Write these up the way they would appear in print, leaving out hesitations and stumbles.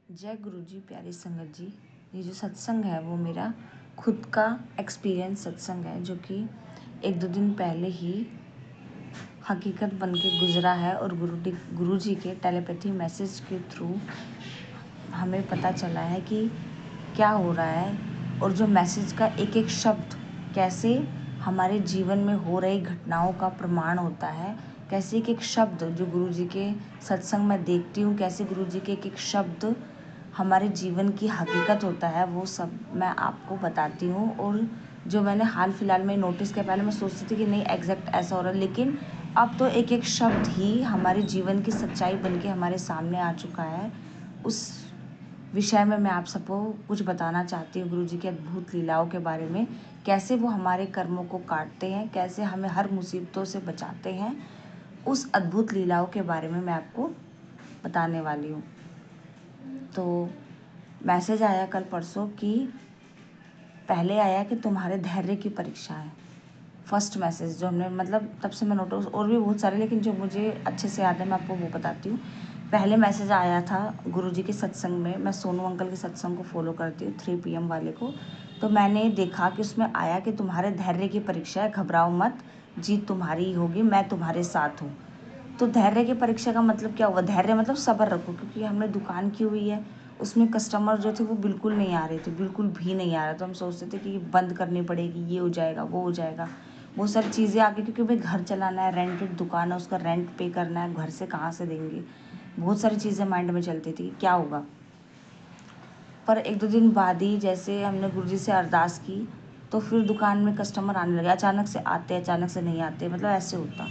जय गुरु जी, प्यारी संगत जी। ये जो सत्संग है वो मेरा खुद का एक्सपीरियंस सत्संग है, जो कि 1-2 दिन पहले ही हकीकत बन के गुजरा है। और गुरु जी के टेलीपैथी मैसेज के थ्रू हमें पता चला है कि क्या हो रहा है, और जो मैसेज का एक एक शब्द कैसे हमारे जीवन में हो रही घटनाओं का प्रमाण होता है, कैसे एक एक शब्द जो गुरु जी के सत्संग में देखती हूँ, कैसे गुरु जी के एक एक शब्द हमारे जीवन की हकीकत होता है, वो सब मैं आपको बताती हूँ। और जो मैंने हाल फिलहाल में नोटिस किया, पहले मैं सोचती थी कि नहीं एग्जैक्ट ऐसा हो रहा है, लेकिन अब तो एक एक शब्द ही हमारे जीवन की सच्चाई बन के हमारे सामने आ चुका है। उस विषय में मैं आप सबको कुछ बताना चाहती हूँ, गुरु जी की अद्भुत लीलाओं के बारे में, कैसे वो हमारे कर्मों को काटते हैं, कैसे हमें हर मुसीबतों से बचाते हैं। उस अद्भुत लीलाओं के बारे में मैं आपको बताने वाली हूँ। तो मैसेज आया कल परसों कि पहले आया कि तुम्हारे धैर्य की परीक्षा है। फर्स्ट मैसेज जो हमने मतलब तब से मैं नोटिस, और भी बहुत सारे, लेकिन जो मुझे अच्छे से याद है मैं आपको वो बताती हूँ। पहले मैसेज आया था गुरुजी के सत्संग में। मैं सोनू अंकल के सत्संग को फॉलो करती हूँ, 3 PM वाले को। तो मैंने देखा कि उसमें आया कि तुम्हारे धैर्य की परीक्षा है, घबराओ मत, जीत तुम्हारी ही होगी, मैं तुम्हारे साथ हूँ। तो धैर्य की परीक्षा का मतलब क्या हुआ? धैर्य मतलब सब्र रखो, क्योंकि हमने दुकान की हुई है, उसमें कस्टमर जो थे वो बिल्कुल नहीं आ रहे थे, बिल्कुल भी नहीं आ रहा। तो हम सोचते थे कि बंद करनी पड़ेगी, ये हो जाएगा, वो हो जाएगा, बहुत सारी चीज़ें आगे, क्योंकि भाई घर चलाना है, रेंटेड दुकान है, उसका रेंट पे करना है, घर से कहाँ से देंगे, बहुत सारी चीज़ें माइंड में चलती थी क्या होगा। पर 1-2 दिन बाद ही जैसे हमने गुरुजी से अरदास की, तो फिर दुकान में कस्टमर आने लगे। अचानक से आते, अचानक से नहीं आते, मतलब ऐसे होता।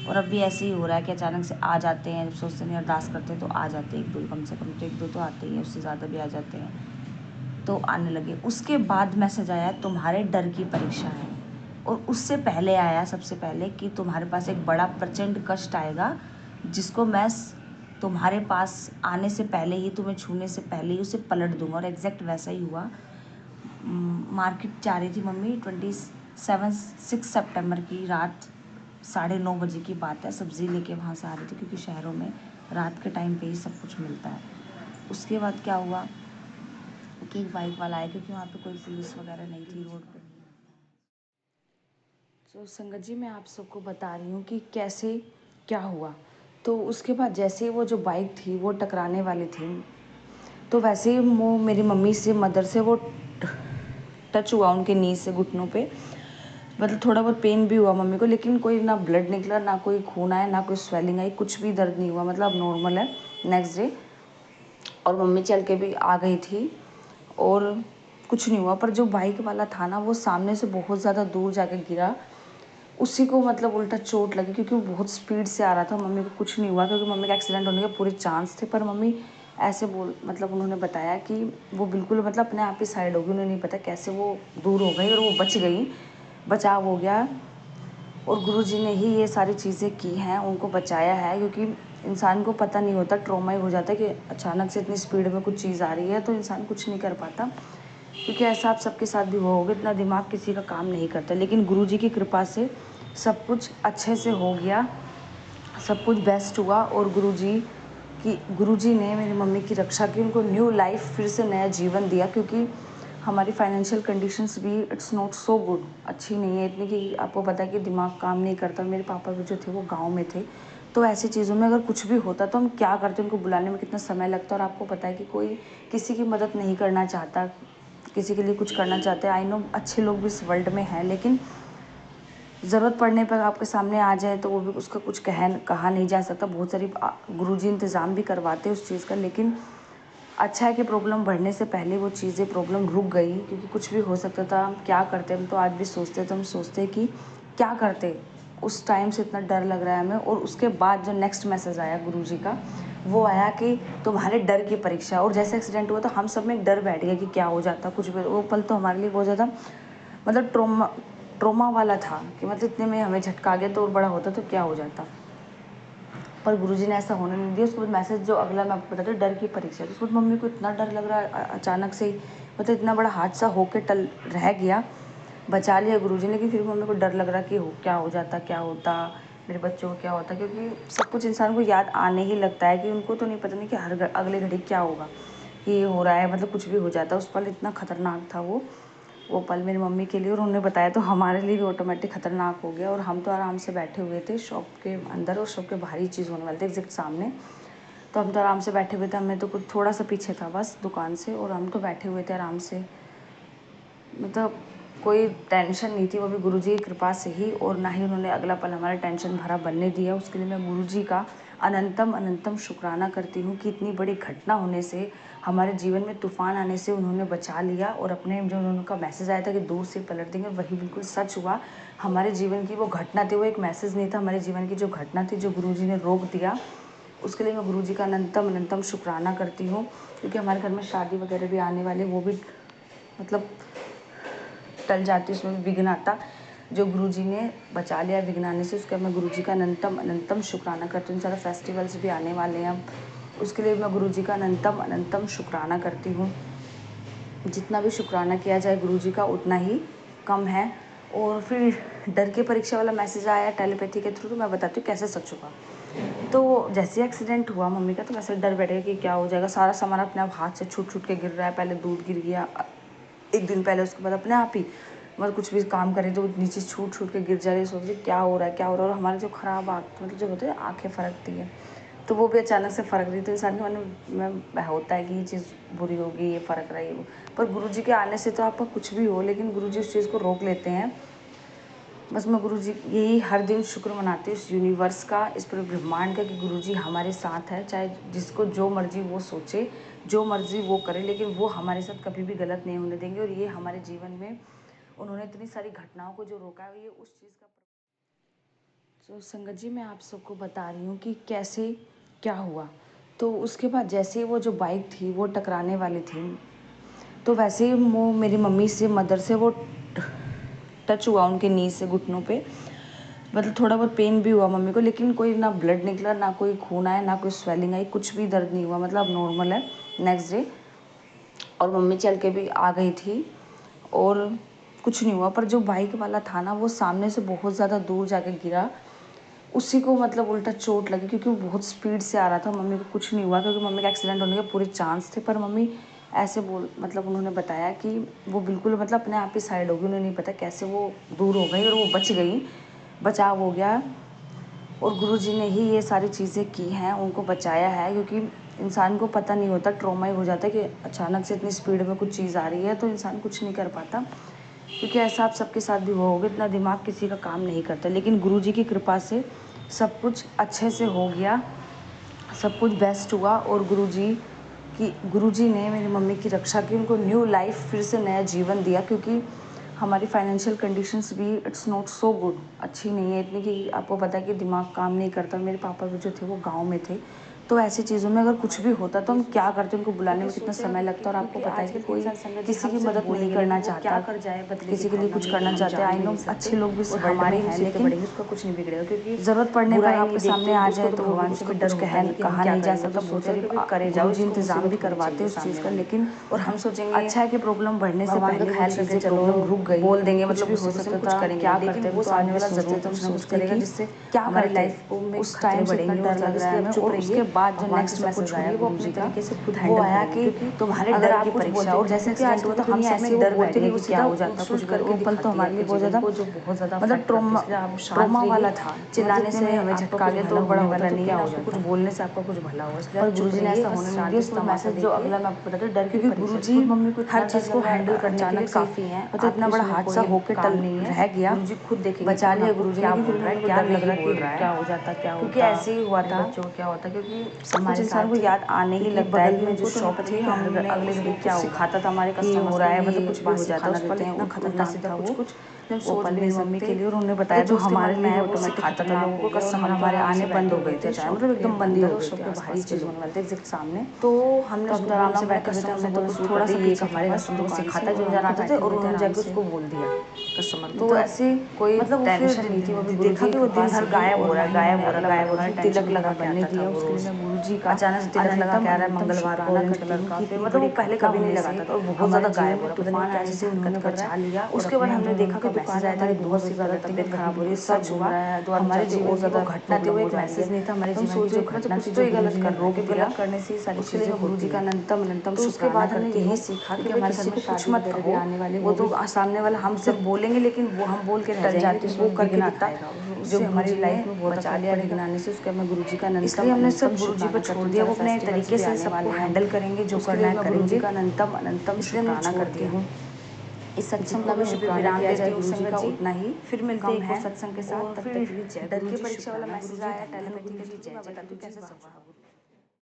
और अब भी ऐसे ही हो रहा है कि अचानक से आ जाते हैं, जब सोचते नहीं अरदास करते तो आ जाते हैं 1-2, कम से कम तो 1-2 तो आते ही हैं, उससे ज़्यादा भी आ जाते हैं। तो आने लगे। उसके बाद मैसेज आया तुम्हारे डर की परीक्षा है। और उससे पहले आया सबसे पहले कि तुम्हारे पास एक बड़ा प्रचंड कष्ट आएगा, जिसको मैं तुम्हारे पास आने से पहले ही, तुम्हें छूने से पहले ही उसे पलट दूंगा। और एग्जैक्ट वैसा ही हुआ। मार्केट जा रही थी मम्मी, 6 सितंबर की रात 9:30 बजे की बात है। सब्ज़ी लेके वहाँ से आ रही थी, क्योंकि शहरों में रात के टाइम पे ही सब कुछ मिलता है। उसके बाद क्या हुआ कि एक बाइक वाला आया, क्योंकि वहाँ पे कोई पुलिस वगैरह नहीं थी, रोड पे नहीं होता है। तो संगत जी मैं आप सबको बता रही हूँ कि कैसे क्या हुआ। तो उसके बाद जैसे वो जो बाइक थी वो टकराने वाली थी, तो वैसे ही वो मेरी मम्मी से, मदर से वो टच हुआ उनके नी से, घुटनों पे। मतलब थोड़ा बहुत पेन भी हुआ मम्मी को, लेकिन कोई ना ब्लड निकला, ना कोई खून आया, ना कोई स्वेलिंग आई, कुछ भी दर्द नहीं हुआ, मतलब अब नॉर्मल है नेक्स्ट डे। और मम्मी चल के भी आ गई थी और कुछ नहीं हुआ। पर जो बाइक वाला था ना, वो सामने से बहुत ज़्यादा दूर जाके गिरा, उसी को मतलब उल्टा चोट लगी, क्योंकि वो बहुत स्पीड से आ रहा था। मम्मी को कुछ नहीं हुआ, क्योंकि मम्मी का एक्सीडेंट होने के पूरे चांस थे। पर मम्मी ऐसे मतलब उन्होंने बताया कि वो बिल्कुल मतलब अपने आप ही साइड हो गई, उन्हें नहीं पता कैसे वो दूर हो गई और वो बच गई, बचाव हो गया। और गुरुजी ने ही ये सारी चीज़ें की हैं, उनको बचाया है, क्योंकि इंसान को पता नहीं होता, ट्रॉमा ही हो जाता है कि अचानक से इतनी स्पीड में कुछ चीज़ आ रही है, तो इंसान कुछ नहीं कर पाता। क्योंकि ऐसा आप सबके साथ भी हुआ होगा, इतना दिमाग किसी का काम नहीं करता। लेकिन गुरुजी की कृपा से सब कुछ अच्छे से हो गया, सब कुछ बेस्ट हुआ। और गुरुजी ने मेरी मम्मी की रक्षा की, उनको न्यू लाइफ, फिर से नया जीवन दिया। क्योंकि हमारी फाइनेंशियल कंडीशंस भी इट्स नॉट सो गुड, अच्छी नहीं है इतनी, कि आपको पता है कि दिमाग काम नहीं करता। मेरे पापा भी जो थे वो गाँव में थे, तो ऐसी चीज़ों में अगर कुछ भी होता तो हम क्या करते, उनको बुलाने में कितना समय लगता। और आपको पता है कि कोई किसी की मदद नहीं करना चाहता, किसी के लिए कुछ करना चाहते हैं। आई नो अच्छे लोग भी इस वर्ल्ड में हैं, लेकिन ज़रूरत पड़ने पर आपके सामने आ जाए तो वो भी उसका कुछ कहा नहीं जा सकता। बहुत सारी गुरुजी इंतज़ाम भी करवाते हैं उस चीज़ का, लेकिन अच्छा है कि प्रॉब्लम बढ़ने से पहले वो चीज़ें, प्रॉब्लम रुक गई, क्योंकि कुछ भी हो सकता था। हम क्या करते, हम तो आज भी सोचते, तो हम सोचते कि क्या करते, उस टाइम से इतना डर लग रहा है हमें। और उसके बाद जो नेक्स्ट मैसेज आया गुरुजी का, वो आया कि तुम्हारे डर की परीक्षा। और जैसे एक्सीडेंट हुआ तो हम सब में एक डर बैठ गया कि क्या हो जाता, कुछ भी। वो पल तो हमारे लिए बहुत ज़्यादा मतलब ट्रोमा वाला था, कि मतलब इतने में हमें झटका आ गया, तो और बड़ा होता तो क्या हो जाता। पर गुरुजी ने ऐसा होने नहीं दिया। उसके बाद मैसेज जो अगला मैं आपको बताती हूँ, डर की परीक्षा। तो उसके बाद मम्मी को इतना डर लग रहा है अचानक से ही, मतलब इतना बड़ा हादसा होके टल रह गया, बचा लिया गुरुजी ने, कि फिर मम्मी को डर लग रहा कि क्या हो जाता, क्या होता, मेरे बच्चों को क्या होता। क्योंकि सब कुछ इंसान को याद आने ही लगता है, कि उनको तो नहीं पता नहीं कि हर अगले घड़ी क्या होगा। ये हो रहा है, मतलब कुछ भी हो जाता है। उस पल इतना खतरनाक था वो पल मेरी मम्मी के लिए, और उन्होंने बताया तो हमारे लिए भी ऑटोमेटिक खतरनाक हो गया। और हम तो आराम से बैठे हुए थे शॉप के अंदर, और शॉप के बाहर ही चीज़ होने वाली थी एग्जैक्ट सामने। तो हम तो आराम से बैठे हुए थे, हमें तो कुछ थोड़ा सा पीछे था बस दुकान से, और हम तो बैठे हुए थे आराम से, मतलब कोई टेंशन नहीं थी, वो भी गुरुजी की कृपा से ही। और ना ही उन्होंने अगला पल हमारा टेंशन भरा बनने दिया। उसके लिए मैं गुरुजी का अनंतम शुक्राना करती हूँ कि इतनी बड़ी घटना होने से, हमारे जीवन में तूफान आने से उन्होंने बचा लिया। और अपने जो उनका मैसेज आया था कि दूर से पलट देंगे, वही बिल्कुल सच हुआ। हमारे जीवन की वो घटना थी, वो एक मैसेज नहीं था, हमारे जीवन की जो घटना थी, जो गुरुजी ने रोक दिया। उसके लिए मैं गुरुजी का अनंतम शुक्राना करती हूँ। क्योंकि हमारे घर में शादी वगैरह भी आने वाली, वो भी मतलब टल जाती, उसमें भी विघ्न आता। जो गुरुजी ने बचा लिया विघ्न आने से, उसका मैं गुरुजी का अनंतम शुक्राना करती हूँ। सारे फेस्टिवल्स भी आने वाले हैं अब, उसके लिए मैं गुरुजी का अनंतम शुक्राना करती हूँ। जितना भी शुक्राना किया जाए गुरुजी का उतना ही कम है। और फिर डर के परीक्षा वाला मैसेज आया टेलीपैथी के थ्रू, तो मैं बताती हूँ कैसे सच हुआ। तो जैसे एक्सीडेंट हुआ मम्मी का, तो वैसे डर बैठेगा कि क्या हो जाएगा। सारा सामान अपने आप हाथ से छूट के गिर रहा है। पहले दूध गिर गया एक दिन पहले, उसके बाद अपने आप ही मतलब कुछ भी काम करे तो नीचे छूट के गिर जा रही है। सोच रही क्या हो रहा है। और हमारे जो ख़राब मतलब जो होते हैं आँखें फरकती है, तो वो भी अचानक से फ़र्क रही। तो इंसान के मन में होता है कि ये चीज़ बुरी होगी, ये फ़र्क रही है। पर गुरुजी के आने से तो आपका कुछ भी हो, लेकिन गुरुजी उस चीज़ को रोक लेते हैं। बस मैं गुरुजी यही हर दिन शुक्र मनाती हूँ इस यूनिवर्स का, इस पूरे ब्रह्मांड का, कि गुरुजी हमारे साथ है। चाहे जिसको जो मर्जी वो सोचे, जो मर्जी वो करे, लेकिन वो हमारे साथ कभी भी गलत नहीं होने देंगे। और ये हमारे जीवन में उन्होंने इतनी सारी घटनाओं को जो रोका है, ये उस चीज़ का। तो संगत जी, मैं आप सबको बता रही हूँ कि कैसे क्या हुआ। तो उसके बाद जैसे वो जो बाइक थी वो टकराने वाली थी, तो वैसे ही वो मेरी मम्मी से, मदर से वो टच हुआ उनके नी से, घुटनों पे। मतलब थोड़ा बहुत पेन भी हुआ मम्मी को, लेकिन कोई ना ब्लड निकला, ना कोई खून आया, ना कोई स्वेलिंग आई, कुछ भी दर्द नहीं हुआ, मतलब नॉर्मल है नेक्स्ट डे। और मम्मी चल के भी आ गई थी और कुछ नहीं हुआ। पर जो बाइक वाला था ना, वो सामने से बहुत ज़्यादा दूर जाके गिरा, उसी को मतलब उल्टा चोट लगी, क्योंकि वो बहुत स्पीड से आ रहा था। मम्मी को कुछ नहीं हुआ, क्योंकि मम्मी का एक्सीडेंट होने के पूरे चांस थे। पर मम्मी ऐसे मतलब उन्होंने बताया कि वो बिल्कुल मतलब अपने आप ही साइड हो गई, उन्हें नहीं पता कैसे वो दूर हो गई और वो बच गई, बचाव हो गया। और गुरुजी ने ही ये सारी चीज़ें की हैं, उनको बचाया है। क्योंकि इंसान को पता नहीं होता, ट्रॉमा ही हो जाता है कि अचानक से इतनी स्पीड में कुछ चीज़ आ रही है, तो इंसान कुछ नहीं कर पाता। क्योंकि ऐसा आप सबके साथ भी हुआ होगा, इतना दिमाग किसी का काम नहीं करता। लेकिन गुरुजी की कृपा से सब कुछ अच्छे से हो गया, सब कुछ बेस्ट हुआ। और गुरुजी ने मेरी मम्मी की रक्षा की, उनको न्यू लाइफ, फिर से नया जीवन दिया। क्योंकि हमारी फाइनेंशियल कंडीशंस भी इट्स नॉट सो गुड, अच्छी नहीं है इतनी, कि आपको पता है कि दिमाग काम नहीं करता। मेरे पापा भी जो थे वो गाँव में थे, तो ऐसी चीज़ों में अगर कुछ भी होता तो हम क्या करते, उनको बुलाने में कितना समय लगता। और आपको पता है कि कोई किसी की मदद नहीं करना चाहता, किसी के लिए कुछ करना चाहते हैं। आई नो अच्छे लोग भी हमारे हैं, लेकिन उसका कुछ नहीं बिगड़ेगा, क्योंकि ज़रूरत पड़ने पर आपके सामने आ जाए तो भगवान से भी डर कहा नहीं जा सकता। बहुत सारी गुरुजी इंतजाम भी करवाते हैं उस चीज़ का, लेकिन और हम सोचेंगे अच्छा है कि प्रॉब्लम बढ़ने से पहले ख्याल करके चलो रुक गई, बोल देंगे, मतलब भी हो सकता था क्या करते, वो आने वाला ज़रूर कुछ ना कुछ करेगा जिससे क्या हमारी लाइफ में उस टाइम से इतना डर लग रहा है हमें। और उसके बाद जो नेक्स्ट मैसेज आया गुरुजी का, वो आया कि तुम्हारे डर की परीक्षा। और जैसे एक्सीडेंट हुआ तो हम सब में डर बैठ गया कि क्या हो जाता कुछ भी। वो पल तो हमारे लिए बहुत ज़्यादा मतलब ट्रॉमा वाला था। चिल्लाने से हमें झटका गया तो बड़ा होता नहीं है, आपको कुछ बोलने से आपका कुछ भला होगा, इसलिए पर गुरुजी ने ऐसा होने नहीं दिया। उसमें मैसेज जो अगला मैं आपको बताती हूँ, डर, क्योंकि गुरुजी मम्मी को हर चीज़ को हैंडल करने के लिए काफ़ी हैं। मतलब इतना बड़ा हादसा होके टल नहीं है, रह गया, गुरुजी खुद देखेंगे, बचा लिया गुरुजी ने। फिर मेरे को डर लग रहा कि क्या हो जाता, क्या होता, क्योंकि ऐसे ही हुआ था बच्चों, क्या होता, क्योंकि सब कुछ इंसान को याद आने ही लगता है। कि जो शॉप थी, हमने अगले दिन क्या सिखाता था हमारे कस्टमर्स हो रहा है, मतलब कुछ भी हो जाता है। उस पल इतना खतरनाक था कुछ वो पल मेरी मम्मी के लिए। और उन्होंने बताया जो हमारे लिए ऑटोमेटिक खाता था लोगों को, कस्टमर हमारे आने बंद हो गए थे, मतलब एकदम बंद ही हो गए थे, बाहर ही चीज़ होने वाले थे एग्जैक्ट सामने। तो हमने उसको आराम से बैठे हुए थे, हमने तो थोड़ा सा ये हमारे कस्टमर को सिखाता है जो जान आते थे, और उन्होंने जाके उसको बोल दिया कस्टमर। तो ऐसे कोई मतलब टेंशन नहीं थी। वो भी देखा कि वो दिन भर गायब हो रहा है, गायब हो रहा है, तिलक लगा बनने दिया। उसके लिए मैं गुरुजी का अचानक से तिलक लगा के आ रहा है मंगलवार को, ऑरेंज कलर का, फिर मतलब वो पहले कभी नहीं लगाता था और बहुत ज़्यादा गायब हो रहा है, तूफान आने से उन्होंने बचा लिया। उसके बाद हमने देखा कि मैसेज आया था कि बहुत सी ज़्यादा तबीयत खराब हो रही है, सच हुआ हमारे जो और ज़्यादा घटना थी, वो एक मैसेज नहीं था हमारे जीवन की, जो घटना थी जो गलत कर रोक दिया, करने से सारी चीज़ें होती है। अनंतम तो उसके बाद हमने यही सीखा कि हमारे घर में कुछ मत कहो, वो तो सामने वाला हम सिर्फ बोलेंगे, लेकिन वो हम बोल के रह जाएंगे, वो करके दिखाएगा, जो हमारी लाइफ में बहुत बचा लिया गिनाने से, उसके हमें गुरु जी का अनंतम, इसलिए हमने सब गुरु जी पर छोड़ दिया, वो अपने तरीके से सबको हैंडल करेंगे, जो करना है करेंगे का अनंतम शुक्राना करती हूँ। इस सत्संग का भी शुक्राना किया जाए गुरु जी का उतना ही। फिर मिलते हैं एक और सत्संग के साथ, तब तक के लिए जय गुरु जी। शुक्राना गुरु जी, धन्यवाद गुरु जी। मैं बताती हूँ कैसे संभव।